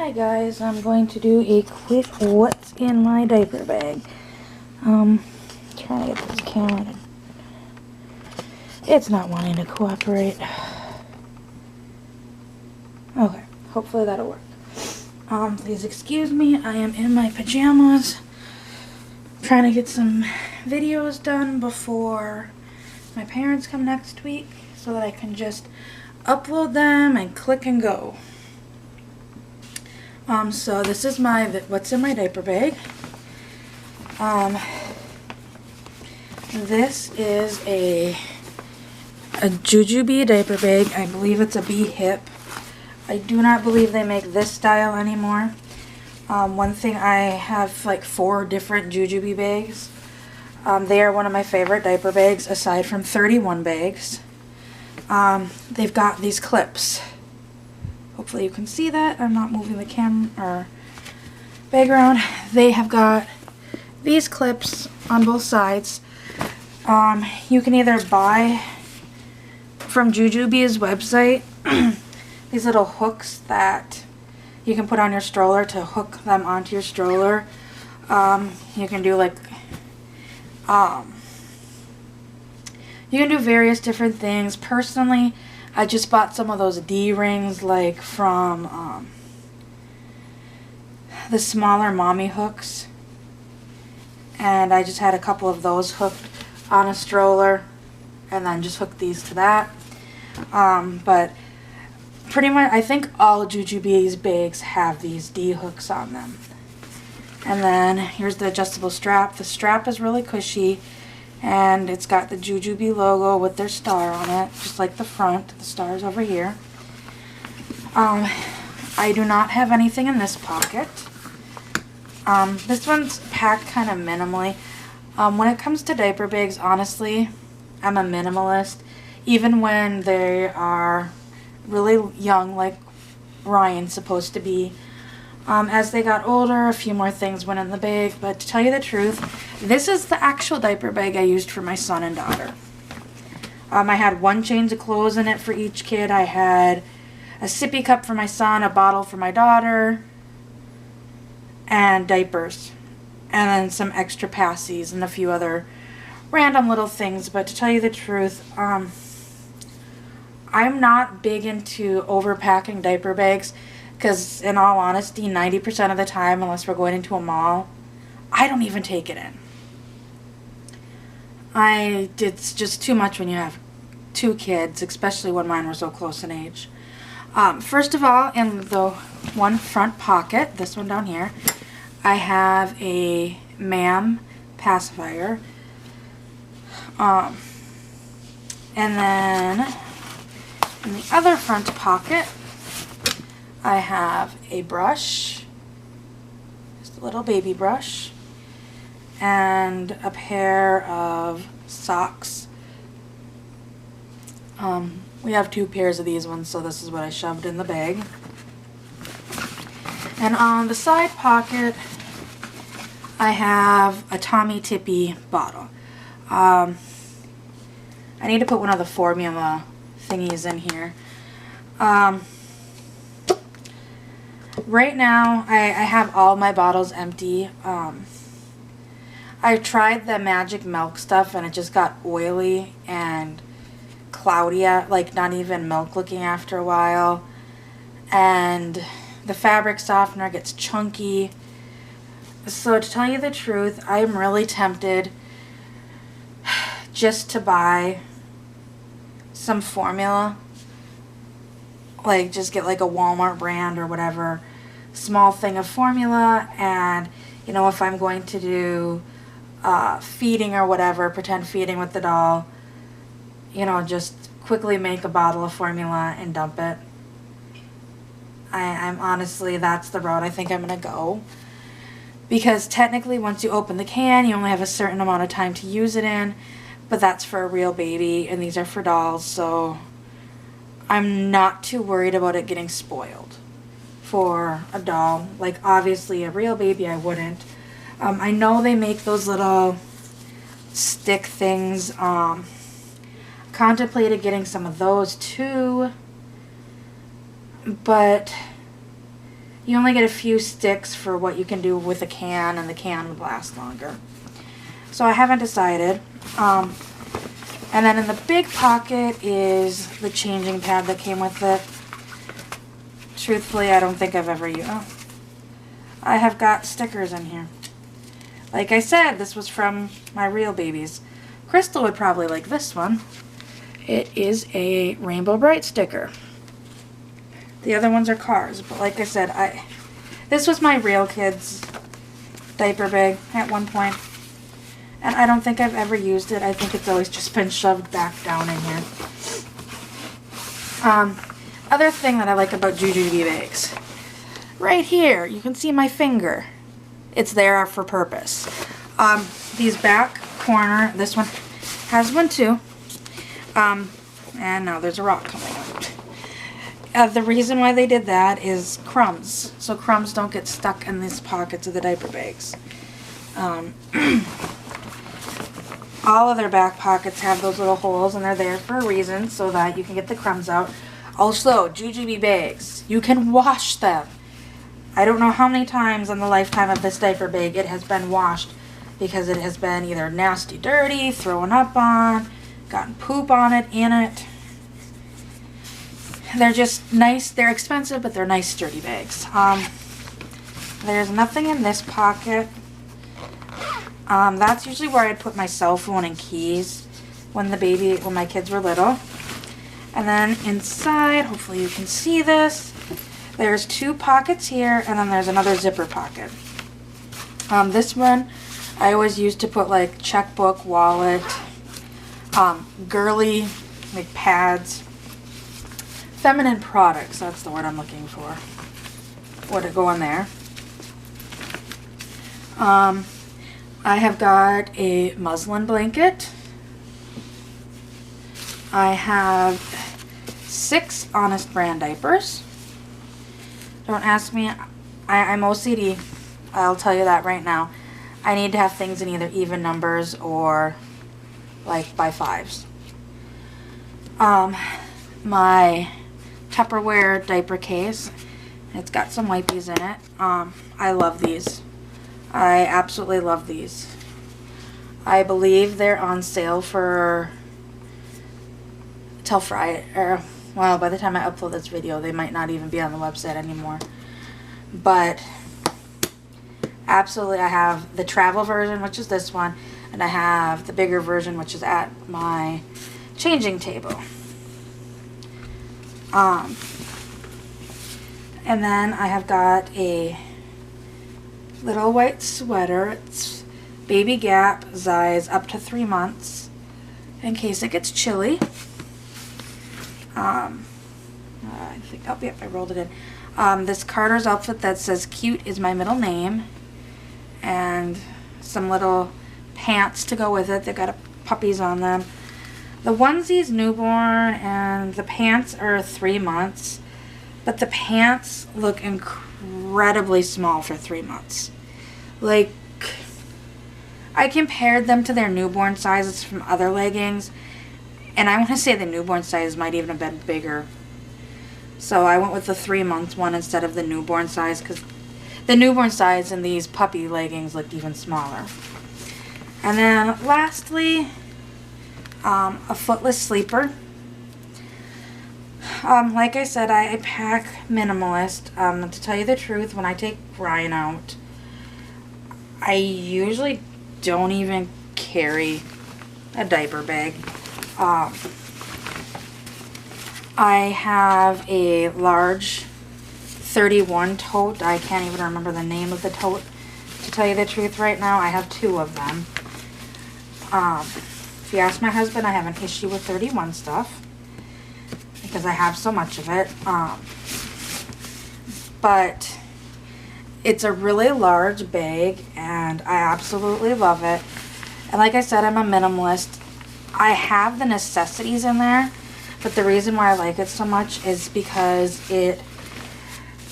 Hi guys, I'm going to do a quick what's in my diaper bag. Trying to get this camera to... It's not wanting to cooperate. Okay, hopefully that'll work. Please excuse me, I am in my pajamas. Trying to get some videos done before my parents come next week so that I can just upload them and click and go. So this is what's in my diaper bag. This is a Jujubee diaper bag. I believe it's a B hip. I do not believe they make this style anymore. One thing, I have like 4 different Jujubee bags. They are one of my favorite diaper bags aside from 31 bags. They've got these clips. Hopefully you can see that. I'm not moving the camera or bag around. They have got these clips on both sides. You can either buy from Jujubee's website these little hooks that you can put on your stroller to hook them onto your stroller. You can do like you can do various different things. Personally, I just bought some of those D-rings like from the smaller mommy hooks, and I just had a couple of those hooked on a stroller and then just hooked these to that. But pretty much I think all Jujubee's bags have these D hooks on them. And then here's the adjustable strap. The strap is really cushy, and it's got the Jujubee logo with their star on it, just like the front. The star's over here. I do not have anything in this pocket. This one's packed kind of minimally. When it comes to diaper bags, honestly, I'm a minimalist. Even when they are really young, like Ryan's supposed to be. As they got older, a few more things went in the bag, but to tell you the truth, this is the actual diaper bag I used for my son and daughter. I had 1 change of clothes in it for each kid. I had a sippy cup for my son, a bottle for my daughter, and diapers. And then some extra passies and a few other random little things. But to tell you the truth, I'm not big into overpacking diaper bags. Because in all honesty, 90% of the time, unless we're going into a mall, I don't even take it in. It's just too much when you have 2 kids, especially when mine were so close in age. First of all, in the one front pocket, this one down here, I have a Mam pacifier. And then in the other front pocket, I have a brush, just a little baby brush, and a pair of socks. We have 2 pairs of these ones, so this is what I shoved in the bag. And on the side pocket, I have a Tommy Tippy bottle. I need to put one of the formula thingies in here. Right now, I have all my bottles empty. I tried the magic milk stuff and it just got oily and cloudy, like not even milk looking after a while. And the fabric softener gets chunky. So to tell you the truth, I'm really tempted just to buy some formula. Like just get like a Walmart brand or whatever small thing of formula, and you know, if I'm going to do feeding or whatever, pretend feeding with the doll, you know, just quickly make a bottle of formula and dump it. I'm honestly, that's the route I think I'm gonna go, because technically once you open the can you only have a certain amount of time to use it in, but that's for a real baby and these are for dolls, so I'm not too worried about it getting spoiled for a doll. Like obviously a real baby I wouldn't. I know they make those little stick things. Contemplated getting some of those too. But You only get a few sticks for what you can do with a can, and the can would last longer. So I haven't decided. And then in the big pocket is the changing pad that came with it. Truthfully, I don't think I've ever used. Oh, I have got stickers in here. Like I said, this was from my real babies. Crystal would probably like this one. It is a Rainbow Bright sticker. The other ones are cars, but like I said, this was my real kids' diaper bag at one point. And I don't think I've ever used it. I think it's always just been shoved back down in here. Other thing that I like about jujube bags. Right here, you can see my finger. It's there for purpose. These back corner, this one has one too. And now there's a rock coming out. The reason why they did that is crumbs. So crumbs don't get stuck in these pockets of the diaper bags. All of their back pockets have those little holes, and they're there for a reason, so that you can get the crumbs out. Also, jujube bags, you can wash them. I don't know how many times in the lifetime of this diaper bag it has been washed, because it has been either nasty dirty, thrown up on, gotten poop on it, in it. They're just nice. They're expensive, but they're nice sturdy bags. There's nothing in this pocket. That's usually where I'd put my cell phone and keys when my kids were little. And then inside, hopefully you can see this, there's two pockets here, and then there's another zipper pocket. This one I always used to put like checkbook, wallet, girly, like pads, feminine products, that's the word I'm looking for, would go in there. I have got a muslin blanket. I have 6 Honest Brand diapers. Don't ask me, I'm OCD. I'll tell you that right now. I need to have things in either even numbers or like by 5s. My Tupperware diaper case. It's got some wipies in it. I love these. I absolutely love these. I believe they're on sale for till Friday, or well, by the time I upload this video, they might not even be on the website anymore. But absolutely, I have the travel version, which is this one, and I have the bigger version, which is at my changing table. And then I have got a little white sweater. It's Baby Gap size up to 3 months in case it gets chilly. I think, oh, yep, I rolled it in. This Carter's outfit that says cute is my middle name, and some little pants to go with it. They've got puppies on them. The onesie's newborn, and the pants are 3 months, but the pants look incredibly small for 3 months. Like, I compared them to their newborn sizes from other leggings, and I want to say the newborn size might even have been bigger. So I went with the 3 month one instead of the newborn size, because the newborn size in these puppy leggings looked even smaller. And then lastly, a footless sleeper. Like I said, I pack minimalist. To tell you the truth, when I take Ryan out, I usually don't even carry a diaper bag. I have a large 31 tote. I can't even remember the name of the tote, to tell you the truth right now. I have 2 of them. If you ask my husband, I have an issue with 31 stuff because I have so much of it. But it's a really large bag, and I absolutely love it. And like I said, I'm a minimalist. I have the necessities in there, but the reason why I like it so much is because it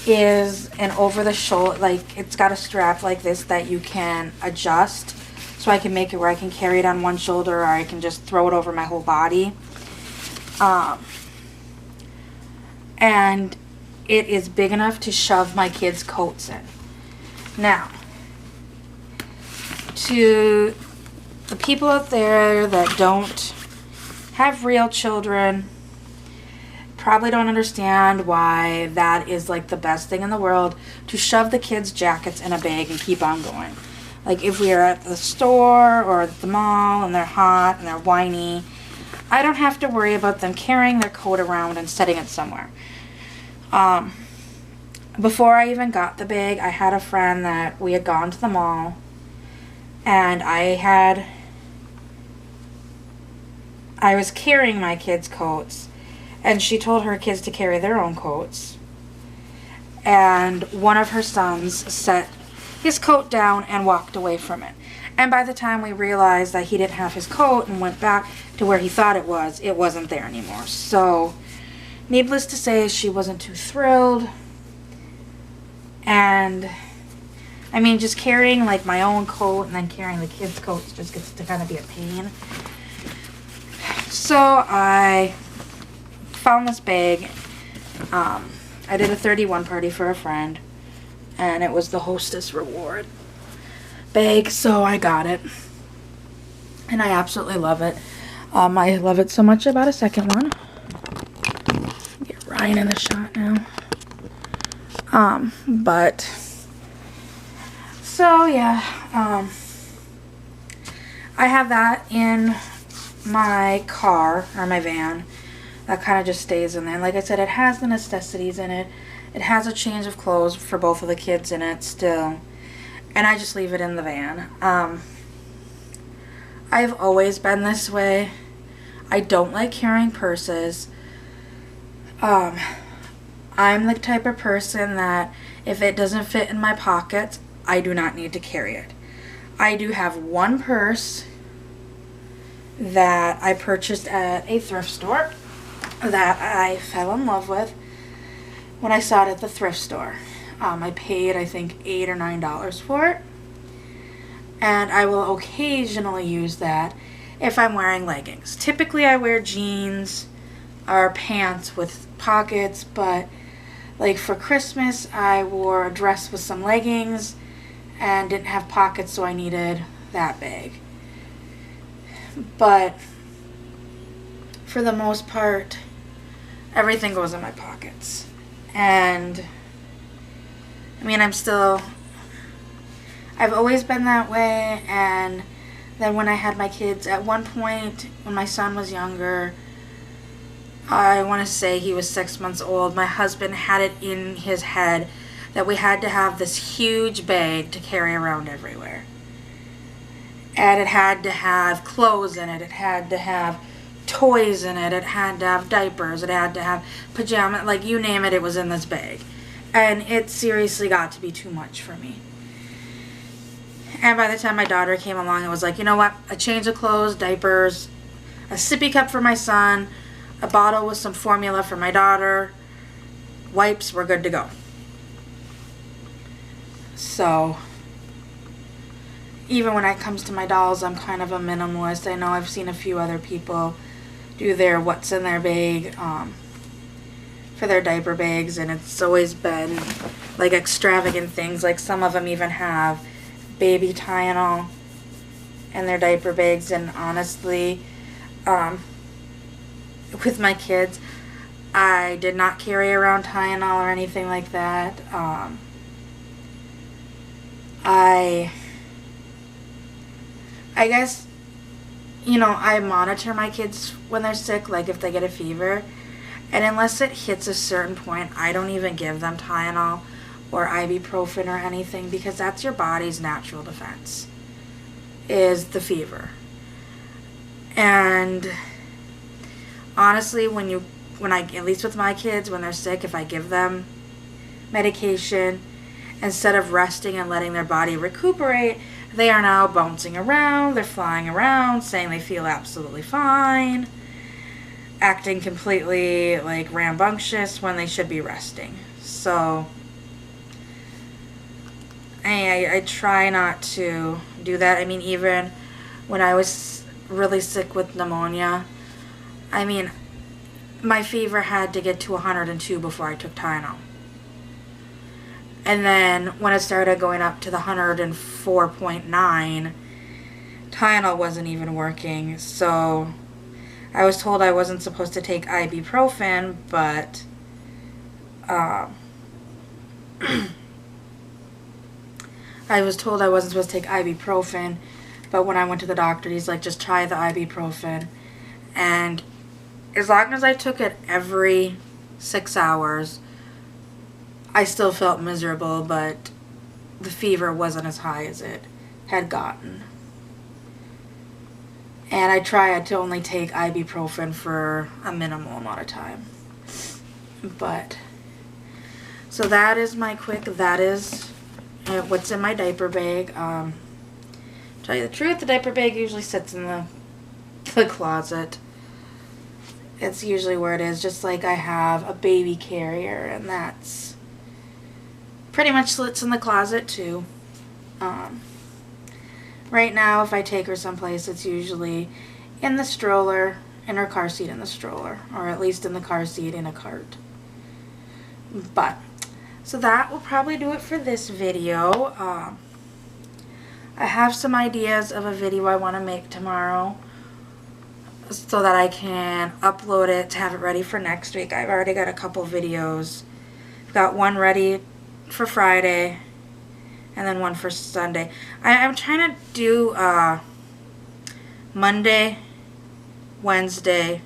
is an over-the-shoulder, like, it's got a strap like this that you can adjust, so I can make it where I can carry it on one shoulder, or I can just throw it over my whole body. And it is big enough to shove my kids' coats in. Now, to the people out there that don't have real children, probably don't understand why that is like the best thing in the world, to shove the kids' jackets in a bag and keep on going. Like if we are at the store or at the mall and they're hot and they're whiny, I don't have to worry about them carrying their coat around and setting it somewhere. Before I even got the bag, I had a friend that we had gone to the mall, and I was carrying my kids' coats, and she told her kids to carry their own coats. And one of her sons set his coat down and walked away from it. And by the time we realized that he didn't have his coat and went back to where he thought it wasn't there anymore. So, needless to say, she wasn't too thrilled. And, I mean, just carrying like my own coat and then carrying the kids' coats just gets to kind of be a pain. So I found this bag. I did a 31 party for a friend, and it was the hostess reward bag, so I got it. And I absolutely love it. I love it so much I bought a second one. Get Ryan in the shot now. But so yeah, I have that in my car or my van. That kind of just stays in there. Like I said, it has the necessities in it. It has a change of clothes for both of the kids in it still. And I just leave it in the van. I've always been this way. I don't like carrying purses. I'm the type of person that if it doesn't fit in my pockets, I do not need to carry it. I do have one purse that I purchased at a thrift store that I fell in love with when I saw it at the thrift store. I paid, I think, $8 or $9 for it. And I will occasionally use that if I'm wearing leggings. Typically I wear jeans or pants with pockets, but like for Christmas I wore a dress with some leggings and didn't have pockets, so I needed that bag. But for the most part, everything goes in my pockets. And I mean, I've always been that way. And then when I had my kids, at one point when my son was younger, I want to say he was 6 months old, my husband had it in his head that we had to have this huge bag to carry around everywhere. And it had to have clothes in it, it had to have toys in it, it had to have diapers, it had to have pajamas, like you name it, it was in this bag. And it seriously got to be too much for me. And by the time my daughter came along, it was like, you know what, a change of clothes, diapers, a sippy cup for my son, a bottle with some formula for my daughter, wipes, we're good to go. So even when it comes to my dolls, I'm kind of a minimalist. I know I've seen a few other people do their what's in their bag for their diaper bags, and it's always been like extravagant things. Like some of them even have baby Tylenol in their diaper bags, and honestly, with my kids, I did not carry around Tylenol or anything like that. I guess, you know, I monitor my kids when they're sick, like if they get a fever. And unless it hits a certain point, I don't even give them Tylenol or ibuprofen or anything, because that's your body's natural defense, is the fever. And honestly, at least with my kids, when they're sick, if I give them medication, instead of resting and letting their body recuperate, they are now bouncing around, they're flying around, saying they feel absolutely fine, acting completely like rambunctious when they should be resting. So I try not to do that. I mean, even when I was really sick with pneumonia, I mean, my fever had to get to 102 before I took Tylenol. And then when it started going up to the 104.9, Tylenol wasn't even working. So I was told I wasn't supposed to take ibuprofen, but I was told I wasn't supposed to take ibuprofen, but when I went to the doctor, he's like, just try the ibuprofen. And as long as I took it every 6 hours, I still felt miserable, but the fever wasn't as high as it had gotten. And I tried to only take ibuprofen for a minimal amount of time. But, so that is that is what's in my diaper bag. Tell you the truth, the diaper bag usually sits in the closet. It's usually where it is, just like I have a baby carrier, and that's pretty much sits in the closet too. Right now, if I take her someplace, it's usually in the stroller, in her car seat in the stroller, or at least in the car seat in a cart. But, so that will probably do it for this video. I have some ideas of a video I want to make tomorrow so that I can upload it to have it ready for next week. I've already got a couple videos. I've got one ready for Friday and then one for Sunday. I'm trying to do Monday, Wednesday,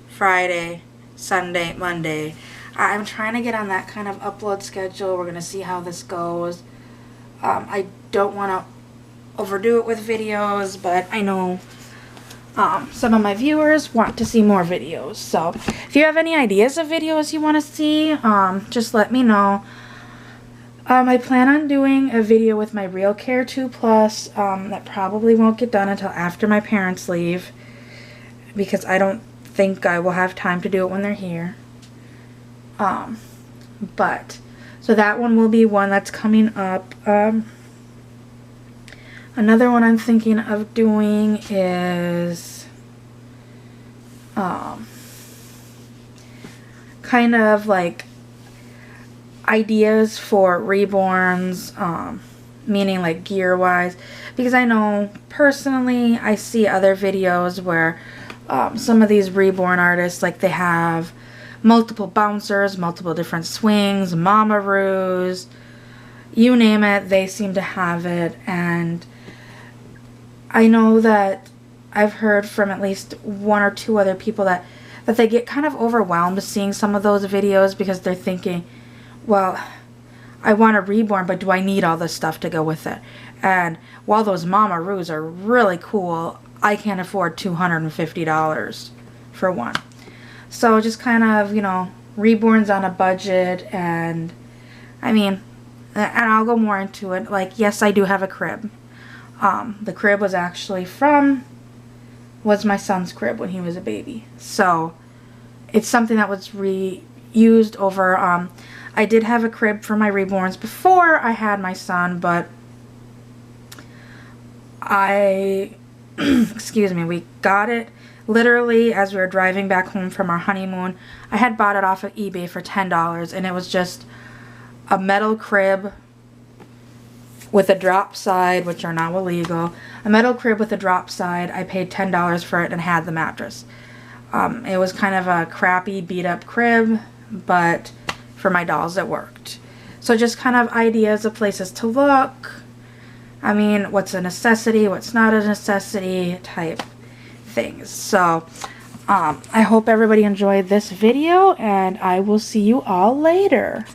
Friday, Sunday, Monday. I'm trying to get on that kind of upload schedule. We're going to see how this goes. I don't want to overdo it with videos, but I know some of my viewers want to see more videos. So if you have any ideas of videos you want to see, just let me know. I plan on doing a video with my Real Care 2 Plus. That probably won't get done until after my parents leave, because I don't think I will have time to do it when they're here. But so that one will be one that's coming up. Another one I'm thinking of doing is kind of like ideas for reborns, meaning like gear wise, because I know personally I see other videos where some of these reborn artists, like, they have multiple bouncers, multiple different swings, mama-roos, you name it, they seem to have it. And I know that I've heard from at least one or two other people that they get kind of overwhelmed seeing some of those videos, because they're thinking, well, I want a reborn, but do I need all this stuff to go with it? And while those mama-roos are really cool, I can't afford $250 for one. So just kind of, you know, reborns on a budget. And I mean, and I'll go more into it. Like, yes, I do have a crib. The crib was actually was my son's crib when he was a baby. So it's something that was reused over. I did have a crib for my reborns before I had my son, but excuse me, we got it literally as we were driving back home from our honeymoon. I had bought it off of eBay for $10, and it was just a metal crib with a drop side, which are now illegal. A metal crib with a drop side. I paid $10 for it and had the mattress. It was kind of a crappy, beat up crib, but for my dolls it worked. So just kind of ideas of places to look. I mean, what's a necessity, what's not a necessity type things. So I hope everybody enjoyed this video, and I will see you all later.